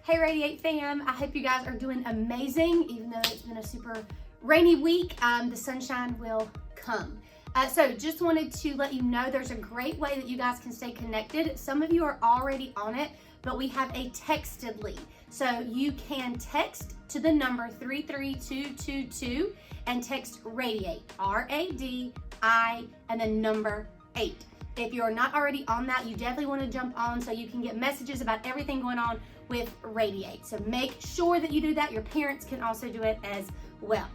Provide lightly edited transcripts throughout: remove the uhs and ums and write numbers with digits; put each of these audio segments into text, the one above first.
Hey Radi8 fam, I hope you guys are doing amazing. Even though it's been a super rainy week, the sunshine will come. So just wanted to let you know there's a great way that you guys can stay connected. Some of you are already on it, but we have a Textedly. So you can text to the number 33222 and text Radi8, R-A-D-I, and then number 8. If you're not already on that, you definitely want to jump on so you can get messages about everything going on with Radi8. So make sure that you do that. Your parents can also do it as well.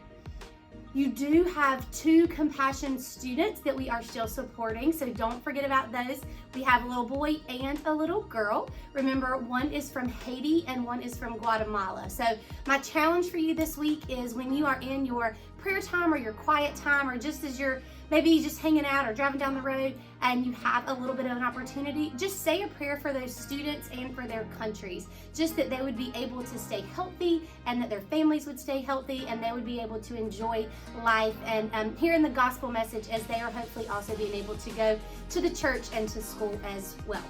You do have 2 Compassion students that we are still supporting, so don't forget about those. We have a little boy and a little girl. Remember, one is from Haiti and one is from Guatemala. So my challenge for you this week is when you are in your prayer time or your quiet time, or just as you're maybe just hanging out or driving down the road and you have a little bit of an opportunity, just say a prayer for those students and for their countries, just that they would be able to stay healthy and that their families would stay healthy and they would be able to enjoy life and hearing the gospel message as they are hopefully also being able to go to the church and to school as well.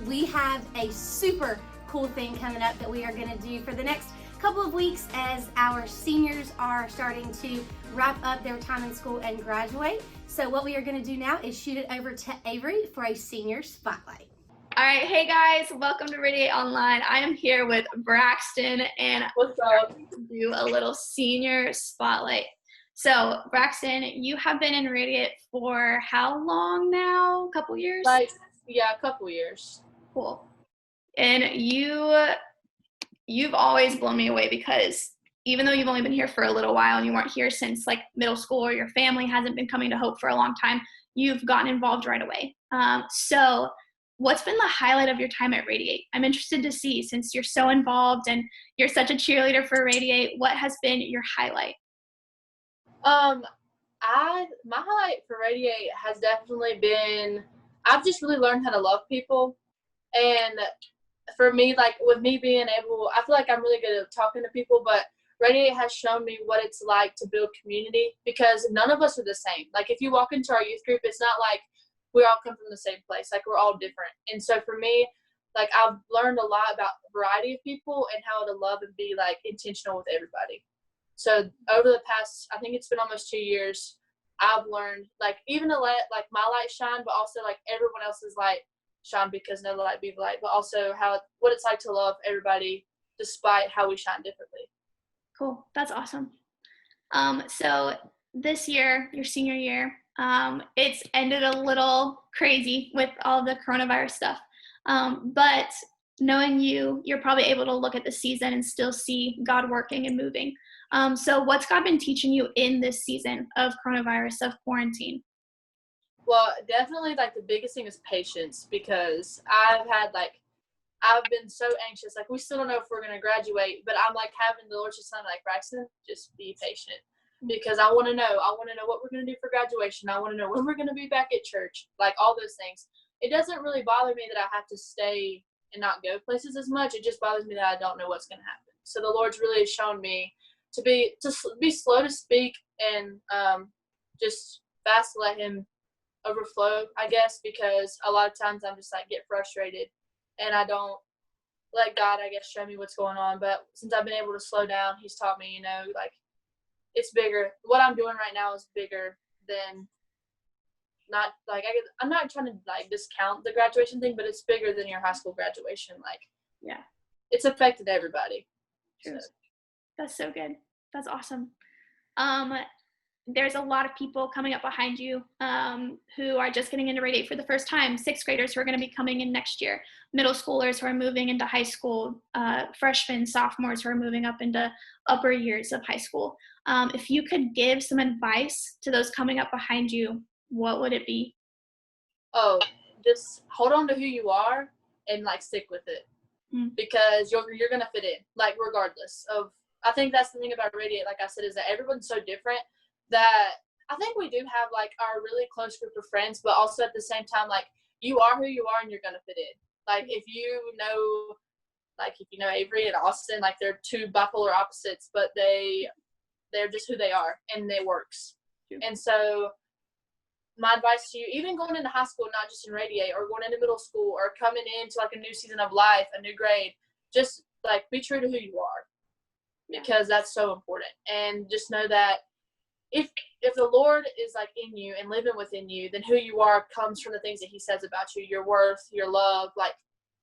We have a super cool thing coming up that we are going to do for the next couple of weeks as our seniors are starting to wrap up their time in school and graduate. So what we are going to do now is shoot it over to Avery for a senior spotlight. All right, hey guys, welcome to Radi8 Online. I am here with Braxton and what's up? Do a little senior spotlight. So Braxton, you have been in Radi8 for how long now? A couple years? A couple years. Cool. And you've always blown me away because even though you've only been here for a little while and you weren't here since like middle school or your family hasn't been coming to Hope for a long time, you've gotten involved right away. So what's been the highlight of your time at Radi8? I'm interested to see, since you're so involved and you're such a cheerleader for Radi8, what has been your highlight? My highlight for Radi8 has definitely been, I've just really learned how to love people. And for me, like with me being able, I feel like I'm really good at talking to people, but Radi8 has shown me what it's like to build community, because none of us are the same. Like if you walk into our youth group, it's not like we all come from the same place. Like we're all different. And so for me, like I've learned a lot about a variety of people and how to love and be like intentional with everybody. So over the past, I think it's been almost 2 years, I've learned like even to let like my light shine, but also like everyone else's light shine, because no light be light, but also what it's like to love everybody despite how we shine differently. Cool. That's awesome. So this year, your senior year, it's ended a little crazy with all the coronavirus stuff. But knowing you're probably able to look at the season and still see God working and moving. So what's God been teaching you in this season of coronavirus, of quarantine? Well, definitely like the biggest thing is patience, because I've been so anxious. Like we still don't know if we're going to graduate, but I'm like having the Lord just saying like, Braxton, just be patient, because I want to know what we're going to do for graduation. I want to know when we're going to be back at church, like all those things. It doesn't really bother me that I have to stay and not go places as much. It just bothers me that I don't know what's going to happen. So the Lord's really shown me to be slow to speak and just fast to let him overflow, I guess, because a lot of times I'm just like get frustrated and I don't let God, I guess, show me what's going on. But since I've been able to slow down, he's taught me, like it's bigger. What I'm doing right now is bigger than not like I'm not trying to like discount the graduation thing, but it's bigger than your high school graduation. Like, yeah, it's affected everybody. True. So. That's so good. That's awesome. There's a lot of people coming up behind you who are just getting into Radi8 for the first time, 6th graders who are going to be coming in next year, middle schoolers who are moving into high school, freshmen, sophomores who are moving up into upper years of high school. If you could give some advice to those coming up behind you, what would it be? Oh, just hold on to who you are and like stick with it, because you're going to fit in, like regardless of. I think that's the thing about Radi8, like I said, is that everyone's so different that I think we do have like our really close group of friends, but also at the same time, like you are who you are and you're going to fit in. Like if you know Avery and Austin, like they're 2 bipolar opposites, but they're just who they are and it works. And so my advice to you, even going into high school, not just in Radi8, or going into middle school or coming into like a new season of life, a new grade, just like, be true to who you are, because that's so important. And just know that if the Lord is like in you and living within you, then who you are comes from the things that he says about you, your worth, your love, like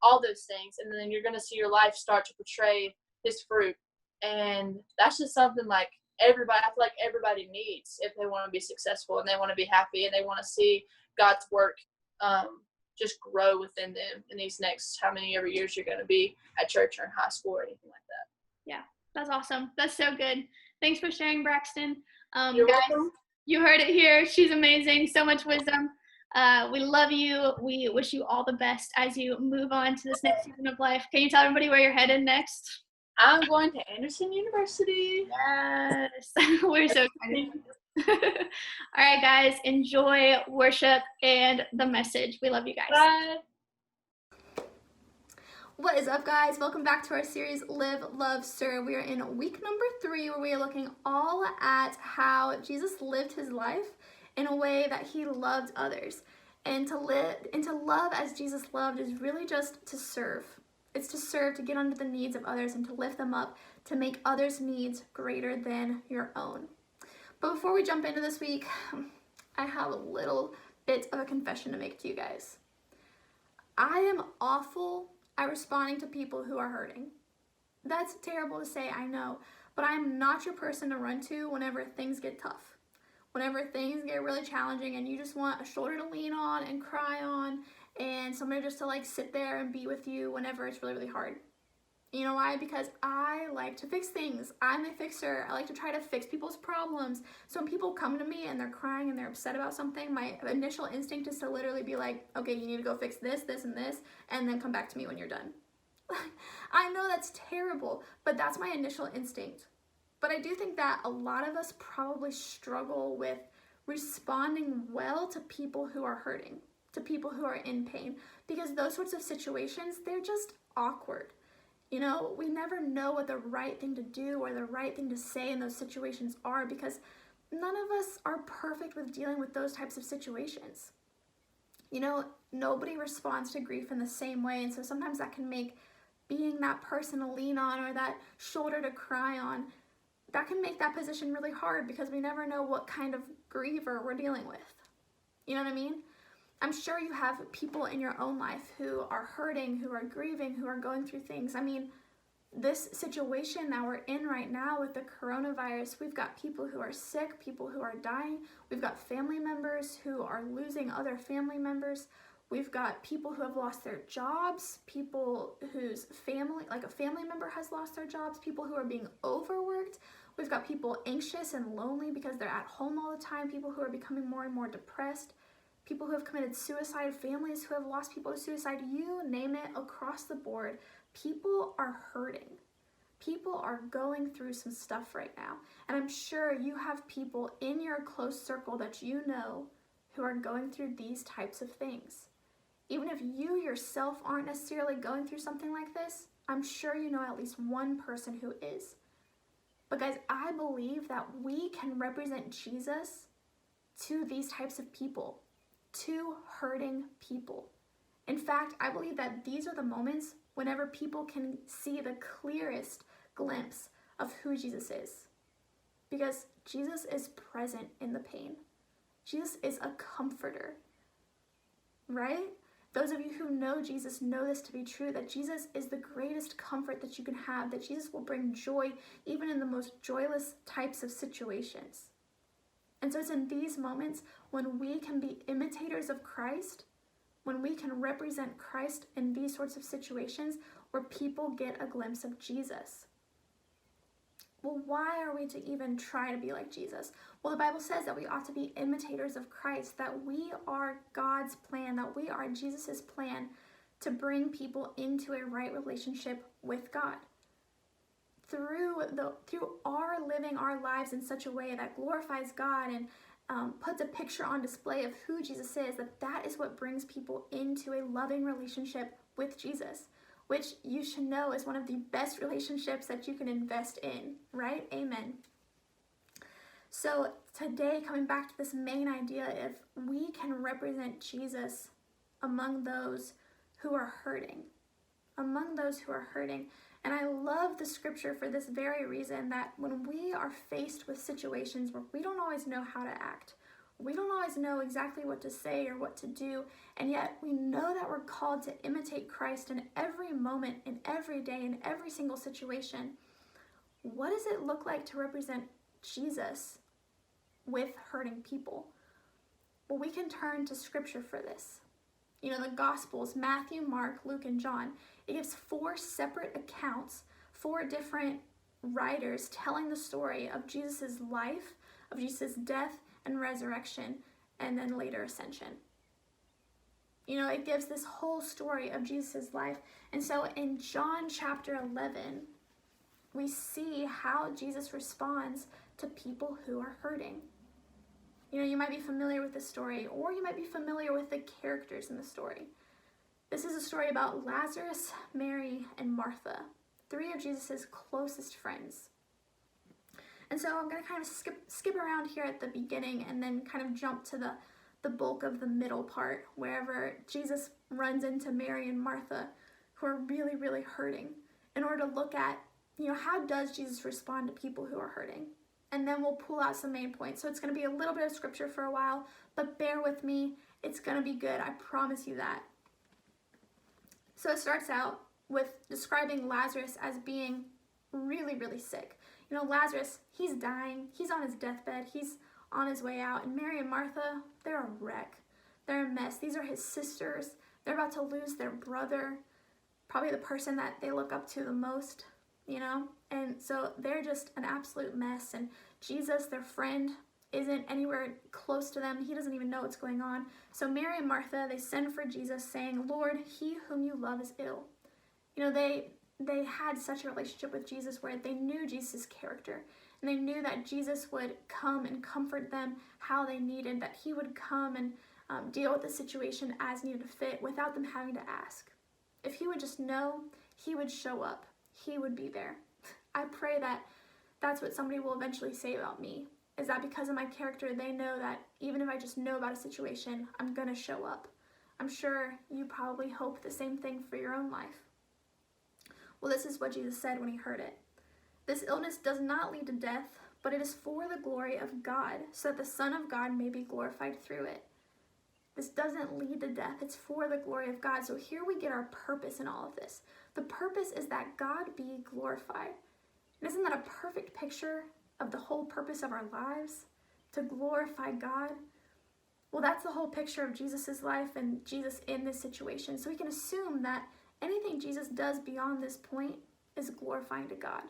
all those things. And then you're going to see your life start to portray his fruit. And that's just something like everybody, I feel like everybody needs if they want to be successful and they want to be happy and they want to see God's work just grow within them in these next how many ever years you're going to be at church or in high school or anything like that. Yeah, that's awesome. That's so good. Thanks for sharing, Braxton. You're Guys, welcome. you heard it here. She's amazing. So much wisdom. We love you. We wish you all the best as you move on to this next season of life. Can you tell everybody where you're headed next? I'm going to Anderson University. Yes. We're so excited. All right, guys. Enjoy worship and the message. We love you guys. Bye. What is up, guys? Welcome back to our series Live, Love, Serve. We are in week number 3, where we are looking all at how Jesus lived his life in a way that he loved others. And to love as Jesus loved is really just to serve. It's to serve, to get under the needs of others and to lift them up, to make others' needs greater than your own. But before we jump into this week, I have a little bit of a confession to make to you guys. I am awful at responding to people who are hurting. That's terrible to say, I know, but I am not your person to run to whenever things get tough. Whenever things get really challenging and you just want a shoulder to lean on and cry on and somebody just to like sit there and be with you whenever it's really, really hard. You know why? Because I like to fix things. I'm a fixer. I like to try to fix people's problems. So when people come to me and they're crying and they're upset about something, my initial instinct is to literally be like, okay, you need to go fix this, this, and this, and then come back to me when you're done. I know that's terrible, but that's my initial instinct. But I do think that a lot of us probably struggle with responding well to people who are hurting, to people who are in pain, because those sorts of situations, they're just awkward. You know, we never know what the right thing to do or the right thing to say in those situations are, because none of us are perfect with dealing with those types of situations. You know, nobody responds to grief in the same way, and so sometimes that can make being that person to lean on or that shoulder to cry on, that can make that position really hard because we never know what kind of griever we're dealing with. You know what I mean? I'm sure you have people in your own life who are hurting, who are grieving, who are going through things. I mean, this situation that we're in right now with the coronavirus, we've got people who are sick, people who are dying. We've got family members who are losing other family members. We've got people who have lost their jobs, people whose family, like a family member has lost their jobs, people who are being overworked. We've got people anxious and lonely because they're at home all the time, people who are becoming more and more depressed. People who have committed suicide, families who have lost people to suicide, you name it, across the board. People are hurting. People are going through some stuff right now. And I'm sure you have people in your close circle that you know who are going through these types of things. Even if you yourself aren't necessarily going through something like this, I'm sure you know at least one person who is. But guys, I believe that we can represent Jesus to these types of people. To hurting people. In fact, I believe that these are the moments whenever people can see the clearest glimpse of who Jesus is. Because Jesus is present in the pain. Jesus is a comforter. Right? Those of you who know Jesus know this to be true, that Jesus is the greatest comfort that you can have, that Jesus will bring joy even in the most joyless types of situations. And so it's in these moments when we can be imitators of Christ, when we can represent Christ in these sorts of situations where people get a glimpse of Jesus. Well, why are we to even try to be like Jesus? Well, the Bible says that we ought to be imitators of Christ, that we are God's plan, that we are Jesus's plan to bring people into a right relationship with God. Through our living our lives in such a way that glorifies God and puts a picture on display of who Jesus is, that is what brings people into a loving relationship with Jesus, which you should know is one of the best relationships that you can invest in, right? Amen. So today, coming back to this main idea, if we can represent Jesus among those who are hurting, among those who are hurting. And I love the scripture for this very reason, that when we are faced with situations where we don't always know how to act, we don't always know exactly what to say or what to do, and yet we know that we're called to imitate Christ in every moment, in every day, in every single situation. What does it look like to represent Jesus with hurting people? Well, we can turn to scripture for this. You know, the Gospels, Matthew, Mark, Luke, and John, it gives 4 separate accounts, 4 different writers telling the story of Jesus' life, of Jesus' death and resurrection, and then later ascension. You know, it gives this whole story of Jesus' life. And so in John chapter 11, we see how Jesus responds to people who are hurting. You know, you might be familiar with this story, or you might be familiar with the characters in the story. This is a story about Lazarus, Mary, and Martha, 3 of Jesus' closest friends. And so I'm going to kind of skip around here at the beginning and then kind of jump to the bulk of the middle part, wherever Jesus runs into Mary and Martha, who are really, really hurting, in order to look at, you know, how does Jesus respond to people who are hurting? And then we'll pull out some main points. So it's going to be a little bit of scripture for a while, but bear with me. It's going to be good. I promise you that. So it starts out with describing Lazarus as being really, really sick. You know, Lazarus, he's dying. He's on his deathbed. He's on his way out. And Mary and Martha, they're a wreck. They're a mess. These are his sisters. They're about to lose their brother, probably the person that they look up to the most, you know? And so they're just an absolute mess. And Jesus, their friend, isn't anywhere close to them. He doesn't even know what's going on. So Mary and Martha, they send for Jesus saying, "Lord, he whom you love is ill." You know, they had such a relationship with Jesus where they knew Jesus' character, and they knew that Jesus would come and comfort them how they needed, that he would come and deal with the situation as needed to fit without them having to ask. If he would just know, he would show up. He would be there. I pray that that's what somebody will eventually say about me, is that because of my character, they know that even if I just know about a situation, I'm going to show up. I'm sure you probably hope the same thing for your own life. Well, this is what Jesus said when he heard it. "This illness does not lead to death, but it is for the glory of God, so that the Son of God may be glorified through it." This doesn't lead to death. It's for the glory of God. So here we get our purpose in all of this. The purpose is that God be glorified. And isn't that a perfect picture of the whole purpose of our lives? To glorify God? Well, that's the whole picture of Jesus' life and Jesus in this situation. So we can assume that anything Jesus does beyond this point is glorifying to God.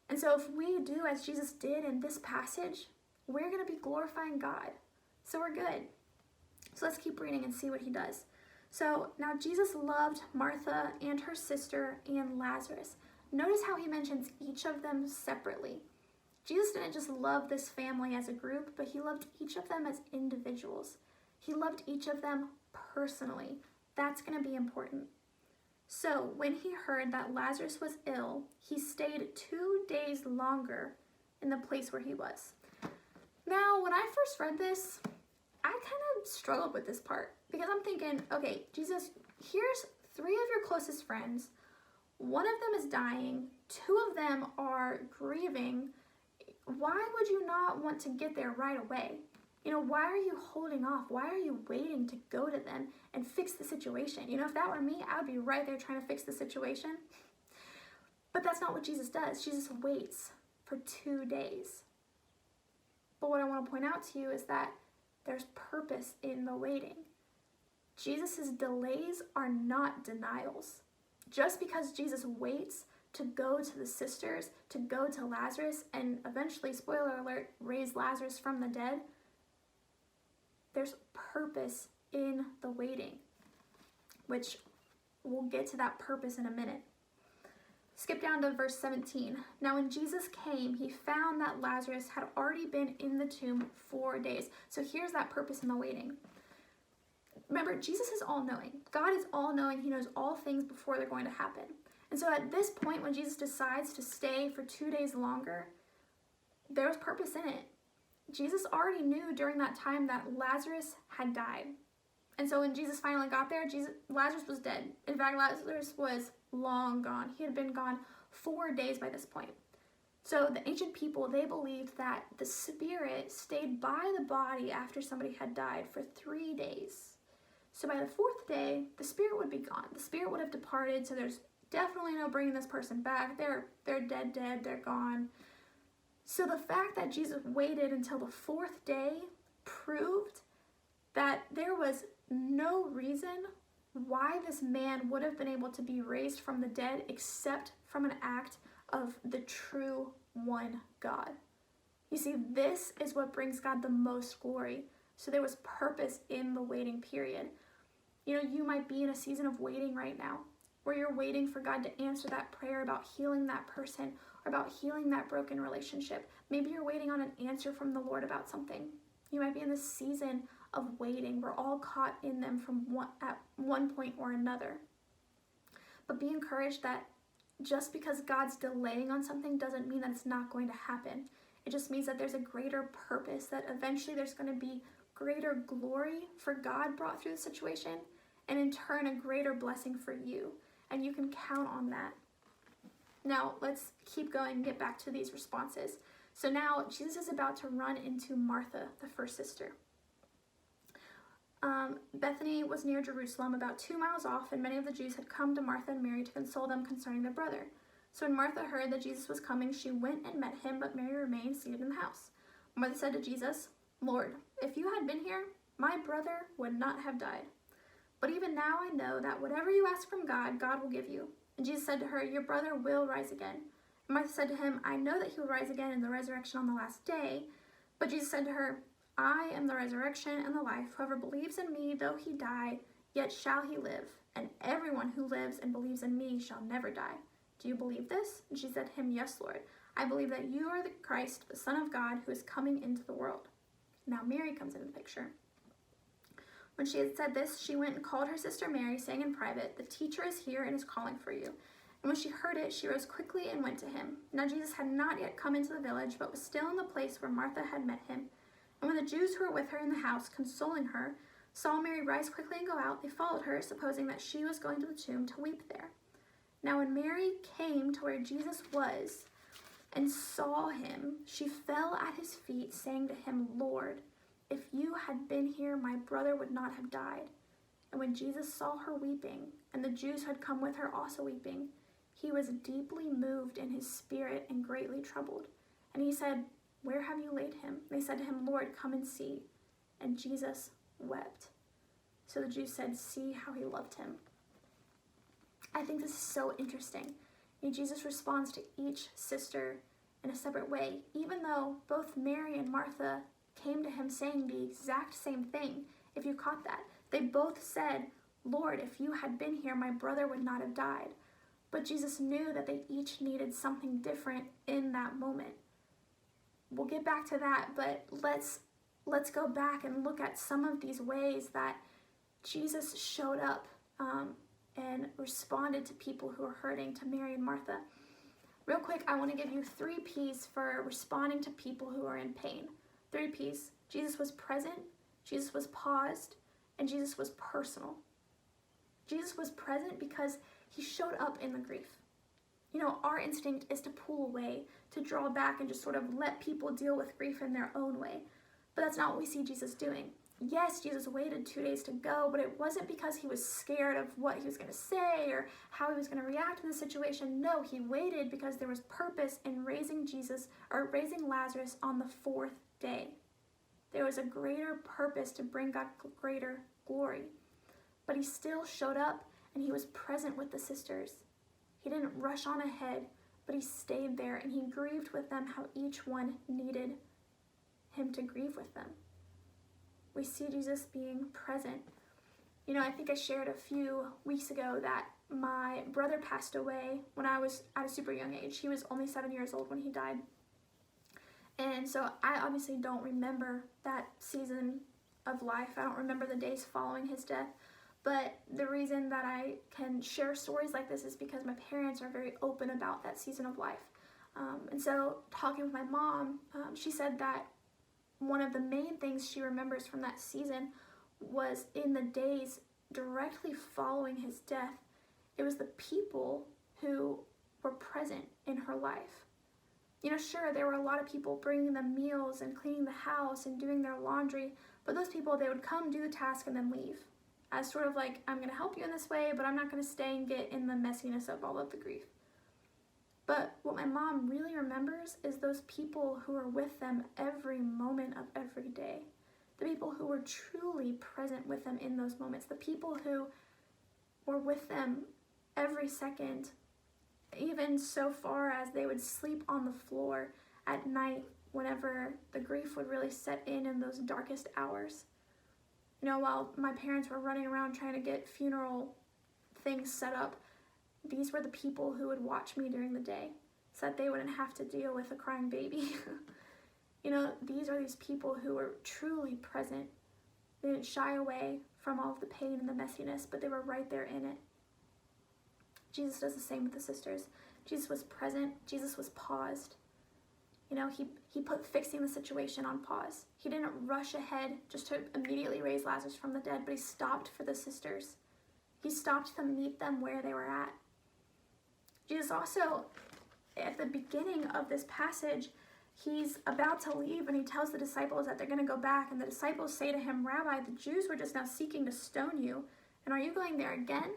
And so if we do as Jesus did in this passage, we're going to be glorifying God. So we're good. So let's keep reading and see what he does. So now Jesus loved Martha and her sister and Lazarus. Notice how he mentions each of them separately. Jesus didn't just love this family as a group, but he loved each of them as individuals. He loved each of them personally. That's going to be important. So when he heard that Lazarus was ill, he stayed 2 days longer in the place where he was. Now, when I first read this, I kind of struggled with this part because I'm thinking, okay, Jesus, here's 3 of your closest friends. 1 of them is dying. 2 of them are grieving. Why would you not want to get there right away? You know, why are you holding off? Why are you waiting to go to them and fix the situation? You know, if that were me, I would be right there trying to fix the situation. But that's not what Jesus does. Jesus waits for 2 days. But what I want to point out to you is that there's purpose in the waiting. Jesus' delays are not denials. Just because Jesus waits to go to the sisters, to go to Lazarus, and eventually, spoiler alert, raise Lazarus from the dead, there's purpose in the waiting, which we'll get to that purpose in a minute. Skip down to verse 17. Now when Jesus came, he found that Lazarus had already been in the tomb 4 days. So here's that purpose in the waiting. Remember, Jesus is all-knowing. God is all-knowing. He knows all things before they're going to happen. And so at this point, when Jesus decides to stay for 2 days longer, there's purpose in it. Jesus already knew during that time that Lazarus had died. And so when Jesus finally got there, Lazarus was dead. In fact, Lazarus was long gone. He had been gone 4 days by this point. So the ancient people, they believed that the spirit stayed by the body after somebody had died for 3 days. So by the 4th day, the spirit would be gone. The spirit would have departed, so there's definitely no bringing this person back. They're dead, they're gone. So the fact that Jesus waited until the 4th day proved that there was no reason why this man would have been able to be raised from the dead except from an act of the true one God. You see, this is what brings God the most glory. So there was purpose in the waiting period. You know, you might be in a season of waiting right now, where you're waiting for God to answer that prayer about healing that person or about healing that broken relationship. Maybe you're waiting on an answer from the Lord about something. You might be in this season of waiting. We're all caught in them at one point or another. But be encouraged that just because God's delaying on something doesn't mean that it's not going to happen. It just means that there's a greater purpose, that eventually there's going to be greater glory for God brought through the situation, and in turn a greater blessing for you. And you can count on that. Now let's keep going and get back to these responses. So now Jesus is about to run into Martha, the first sister. Bethany was near Jerusalem, about 2 miles off, and many of the Jews had come to Martha and Mary to console them concerning their brother. So when Martha heard that Jesus was coming, she went and met him, but Mary remained seated in the house. Martha said to Jesus, "Lord, if you had been here, my brother would not have died. But even now I know that whatever you ask from God, God will give you." And Jesus said to her, "Your brother will rise again." And Martha said to him, "I know that he will rise again in the resurrection on the last day." But Jesus said to her, "I am the resurrection and the life. Whoever believes in me, though he die, yet shall he live. And everyone who lives and believes in me shall never die. Do you believe this?" And she said to him, "Yes, Lord. I believe that you are the Christ, the Son of God, who is coming into the world." Now Mary comes into the picture. When she had said this, she went and called her sister Mary, saying in private, "The teacher is here and is calling for you." And when she heard it, she rose quickly and went to him. Now Jesus had not yet come into the village, but was still in the place where Martha had met him. And when the Jews who were with her in the house, consoling her, saw Mary rise quickly and go out, they followed her, supposing that she was going to the tomb to weep there. Now when Mary came to where Jesus was and saw him, she fell at his feet, saying to him, "Lord, if you had been here, my brother would not have died." And when Jesus saw her weeping, and the Jews who had come with her also weeping, he was deeply moved in his spirit and greatly troubled. And he said, "Where have you laid him?" They said to him, "Lord, come and see." And Jesus wept. So the Jews said, "See how he loved him." I think this is so interesting. And Jesus responds to each sister in a separate way, even though both Mary and Martha came to him saying the exact same thing. If you caught that, they both said, "Lord, if you had been here, my brother would not have died." But Jesus knew that they each needed something different in that moment. We'll get back to that, but let's go back and look at some of these ways that Jesus showed up and responded to people who are hurting, to Mary and Martha. Real quick, I want to give you 3 P's for responding to people who are in pain. 3 P's. Jesus was present, Jesus was paused, and Jesus was personal. Jesus was present because he showed up in the grief. You know, our instinct is to pull away, to draw back and just sort of let people deal with grief in their own way. But that's not what we see Jesus doing. Yes, Jesus waited 2 days to go, but it wasn't because he was scared of what he was going to say or how he was going to react in the situation. No, he waited because there was purpose in raising Lazarus on the 4th day. There was a greater purpose to bring God greater glory. But he still showed up and he was present with the sisters. He didn't rush on ahead, but he stayed there and he grieved with them how each one needed him to grieve with them. We see Jesus being present. You know, I think I shared a few weeks ago that my brother passed away when I was at a super young age. He was only 7 years old when he died. And so I obviously don't remember that season of life. I don't remember the days following his death. But the reason that I can share stories like this is because my parents are very open about that season of life. And so talking with my mom, she said that one of the main things she remembers from that season was in the days directly following his death, it was the people who were present in her life. You know, sure, there were a lot of people bringing them meals and cleaning the house and doing their laundry, but those people, they would come, do the task, and then leave. As sort of like, I'm going to help you in this way, but I'm not going to stay and get in the messiness of all of the grief. But what my mom really remembers is those people who were with them every moment of every day. The people who were truly present with them in those moments. The people who were with them every second, even so far as they would sleep on the floor at night whenever the grief would really set in those darkest hours. You know, while my parents were running around trying to get funeral things set up, these were the people who would watch me during the day so that they wouldn't have to deal with a crying baby. You know, these are these people who were truly present. They didn't shy away from all of the pain and the messiness, but they were right there in it. Jesus does the same with the sisters. Jesus was present. Jesus was paused. You know, he put fixing the situation on pause. He didn't rush ahead just to immediately raise Lazarus from the dead, but he stopped for the sisters. He stopped to meet them where they were at. Jesus also, at the beginning of this passage, he's about to leave and he tells the disciples that they're going to go back, and the disciples say to him, "Rabbi, the Jews were just now seeking to stone you, and are you going there again?"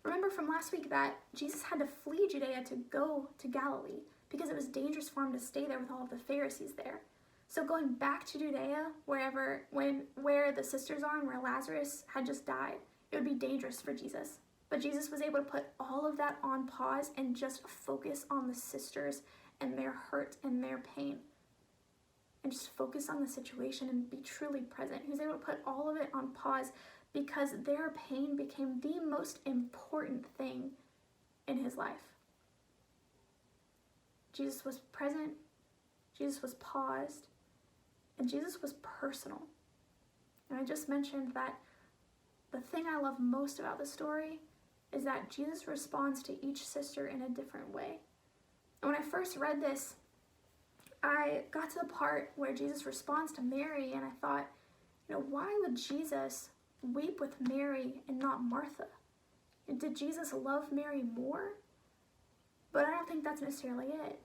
Remember from last week that Jesus had to flee Judea to go to Galilee because it was dangerous for him to stay there with all of the Pharisees there. So going back to Judea, where the sisters are and where Lazarus had just died, it would be dangerous for Jesus. But Jesus was able to put all of that on pause and just focus on the sisters and their hurt and their pain. And just focus on the situation and be truly present. He was able to put all of it on pause because their pain became the most important thing in his life. Jesus was present, Jesus was paused, and Jesus was personal. And I just mentioned that the thing I love most about the story is that Jesus responds to each sister in a different way. And when I first read this, I got to the part where Jesus responds to Mary, and I thought, you know, why would Jesus weep with Mary and not Martha? Did Jesus love Mary more? But I don't think that's necessarily it.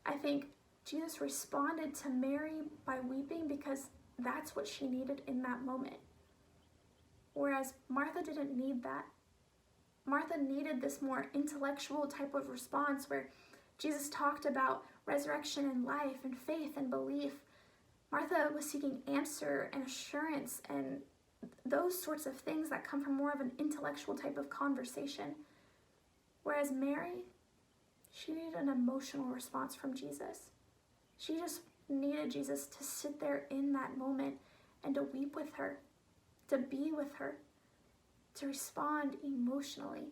I think Jesus responded to Mary by weeping because that's what she needed in that moment. Whereas Martha didn't need that. Martha needed this more intellectual type of response where Jesus talked about resurrection and life and faith and belief. Martha was seeking answer and assurance and those sorts of things that come from more of an intellectual type of conversation. Whereas Mary, she needed an emotional response from Jesus. She just needed Jesus to sit there in that moment and to weep with her, to be with her, to respond emotionally.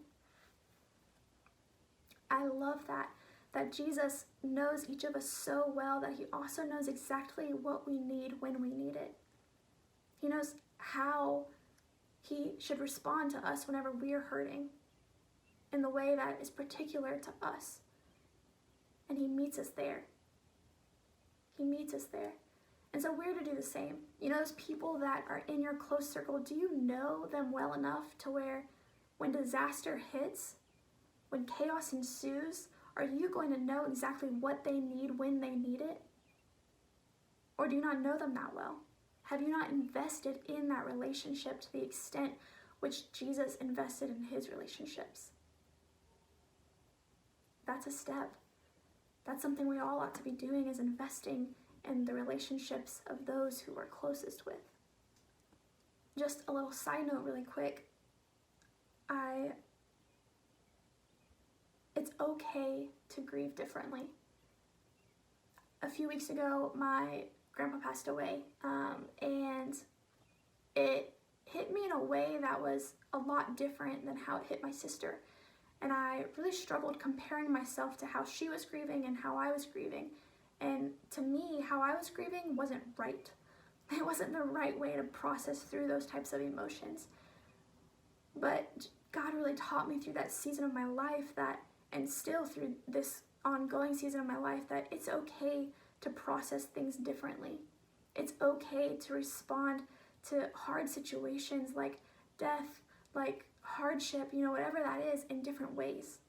I love that Jesus knows each of us so well that he also knows exactly what we need when we need it. He knows how he should respond to us whenever we're hurting in the way that is particular to us. And he meets us there. He meets us there. And so we're to do the same. You know, those people that are in your close circle, do you know them well enough to where when disaster hits, when chaos ensues, are you going to know exactly what they need when they need it? Or do you not know them that well? Have you not invested in that relationship to the extent which Jesus invested in his relationships? That's a step. That's something we all ought to be doing, is investing in the relationships of those who we're closest with. Just a little side note really quick. It's okay to grieve differently. A few weeks ago, my grandpa passed away, and it hit me in a way that was a lot different than how it hit my sister. And I really struggled comparing myself to how she was grieving and how I was grieving. And to me, how I was grieving wasn't right. It wasn't the right way to process through those types of emotions. But God really taught me through that season of my life that, and still through this ongoing season of my life, that it's okay to process things differently. It's okay to respond to hard situations like death, like hardship, whatever that is, in different ways.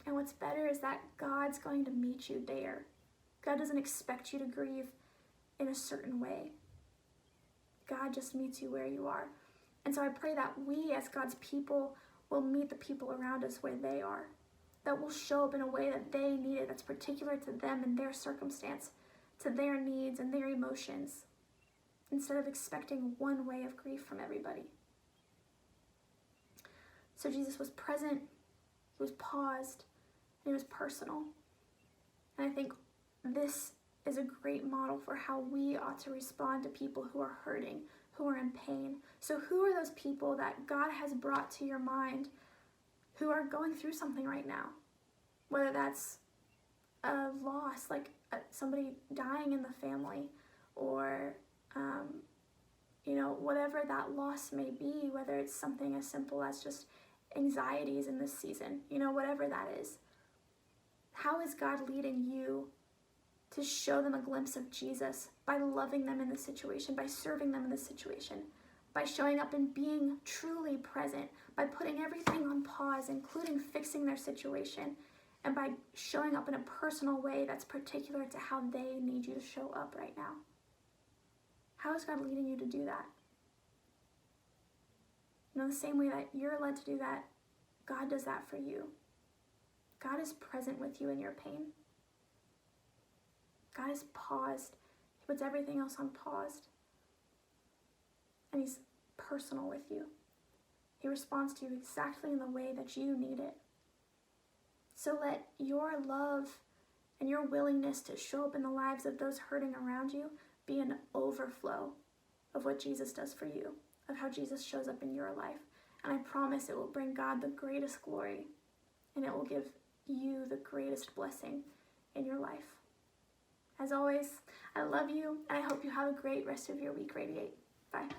And what's better is that God's going to meet you there. God doesn't expect you to grieve in a certain way. God just meets you where you are. And so I pray that we as God's people will meet the people around us where they are, that will show up in a way that they need it, that's particular to them and their circumstance, to their needs and their emotions, instead of expecting one way of grief from everybody. So Jesus was present, he was paused, and he was personal. And I think this is a great model for how we ought to respond to people who are hurting, who are in pain. So who are those people that God has brought to your mind who are going through something right now? Whether that's a loss, like somebody dying in the family, or whatever that loss may be, whether it's something as simple as just anxieties in this season, whatever that is. How is God leading you to show them a glimpse of Jesus by loving them in this situation, by serving them in this situation, by showing up and being truly present, by putting everything on pause, including fixing their situation, and by showing up in a personal way that's particular to how they need you to show up right now? How is God leading you to do that? The same way that you're led to do that, God does that for you. God is present with you in your pain. God is paused. He puts everything else on paused. And he's personal with you. He responds to you exactly in the way that you need it. So let your love and your willingness to show up in the lives of those hurting around you be an overflow of what Jesus does for you, of how Jesus shows up in your life. And I promise it will bring God the greatest glory, and it will give you the greatest blessing in your life. As always, I love you, and I hope you have a great rest of your week, Radi8. Bye.